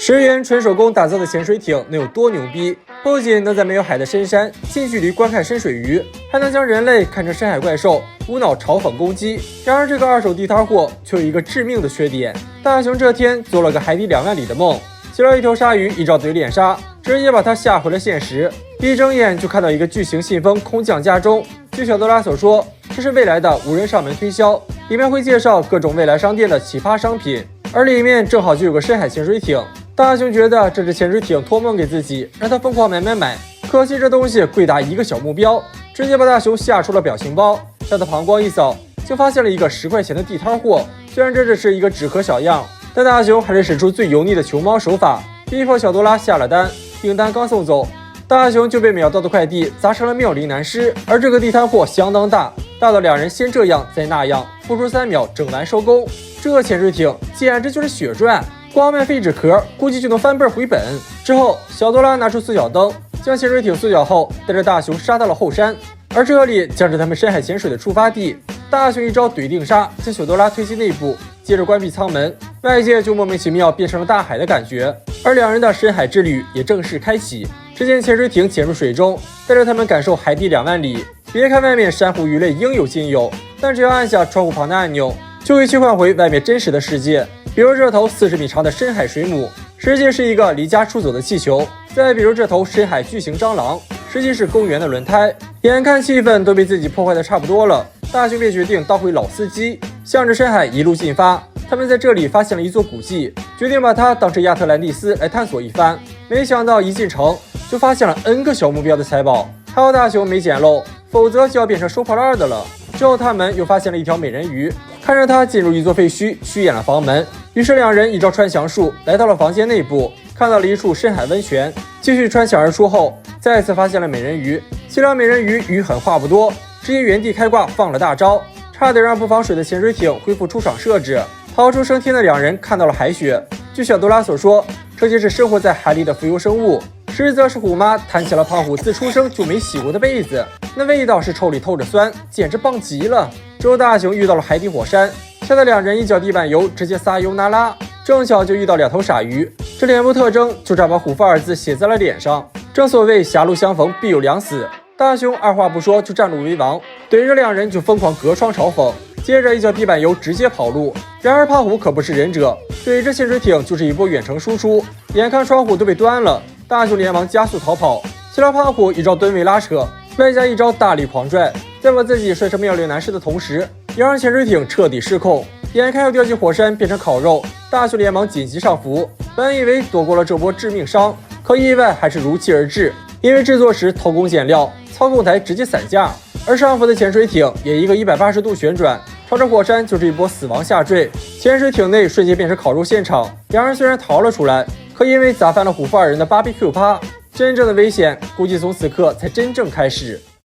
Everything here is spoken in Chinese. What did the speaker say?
10元纯手工打造的潜水艇能有多牛逼？不仅能在没有海的深山近距离观看深水鱼，还能将人类看成深海怪兽，无脑嘲讽攻击。然而，这个二手地摊货却有一个致命的缺点：大雄这天做了个海底2万里的梦，接到一条鲨鱼一照嘴脸杀，直接把他吓回了现实。一睁眼就看到一个巨型信封空降家中。据小德拉所说，这是未来的无人上门推销，里面会介绍各种未来商店的奇葩商品，而里面正好就有个深海潜水艇。大雄觉得这只潜水艇托梦给自己，让他疯狂买，可惜这东西贵达一个小目标，直接把大雄吓出了表情包。让他膀胱一扫，就发现了一个10块钱的地摊货。虽然这只是一个纸壳小样，但大雄还是使出最油腻的求猫手法，逼迫小多拉下了单。订单刚送走，大雄就被秒到的快递砸成了妙龄男尸。而这个地摊货相当大，大到2人先这样再那样，不出3秒整完收工。这潜水艇简直就是血赚，光卖废纸壳估计就能翻倍回本。之后，小多拉拿出4脚灯，将潜水艇缩小后，带着大雄杀到了后山，而这里将是他们深海潜水的出发地。大雄一招怼定杀，将小多拉推进内部，接着关闭舱门，外界就莫名其妙变成了大海的感觉。而2人的深海之旅也正式开启。只见潜水艇潜入水中，带着他们感受海底2万里。别看外面珊瑚鱼类应有尽有，但只要按下窗户旁的按钮，就会切换回外面真实的世界。比如这头40米长的深海水母，实际是一个离家出走的气球；再比如这头深海巨型蟑螂，实际是公园的轮胎。眼看气氛都被自己破坏的差不多了，大雄便决定当回老司机，向着深海一路进发。他们在这里发现了一座古迹，决定把它当成亚特兰蒂斯来探索一番。没想到一进城就发现了 N 个小目标的财宝，还好大雄没捡漏，否则就要变成收破烂的了。之后他们又发现了一条美人鱼，看着它进入一座废墟，虚掩了房门。于是2人一招穿墙术，来到了房间内部，看到了一处深海温泉。继续穿墙而出后，再次发现了美人鱼。岂料美人鱼余狠话不多，直接原地开挂放了大招，差点让不防水的潜水艇恢复出厂设置。逃出升天的2人看到了海雪。据小多拉所说，这些是生活在海里的浮游生物，实则是虎妈弹起了胖虎自出生就没洗过的被子，那味道是臭里透着酸，简直棒极了。之后大雄遇到了海底火山，吓得2人一脚地板油，直接撒油那拉。正巧就遇到2头鲨鱼，这脸部特征就差把虎父2字写在了脸上。正所谓狭路相逢必有两死，大雄二话不说就占路为王，怼着2人就疯狂隔窗嘲讽，接着一脚地板油直接跑路。然而胖虎可不是忍者，怼着潜水艇就是一波远程输出，眼看窗户都被端了，大雄连忙加速逃跑。岂料胖虎一招蹲位拉扯，外加一招大力狂拽，在把自己摔成妙龄男尸的同时，也让潜水艇彻底失控，眼看要掉进火山变成烤肉。大雄连忙紧急上浮，本以为躲过了这波致命伤，可意外还是如期而至。因为制作时偷工减料，操控台直接散架，而上浮的潜水艇也一个180度旋转，朝着火山就是一波死亡下坠。潜水艇内瞬间变成烤肉现场。2人虽然逃了出来，可因为砸翻了虎父2人的 BBQ 趴，真正的危险估计从此刻才真正开始。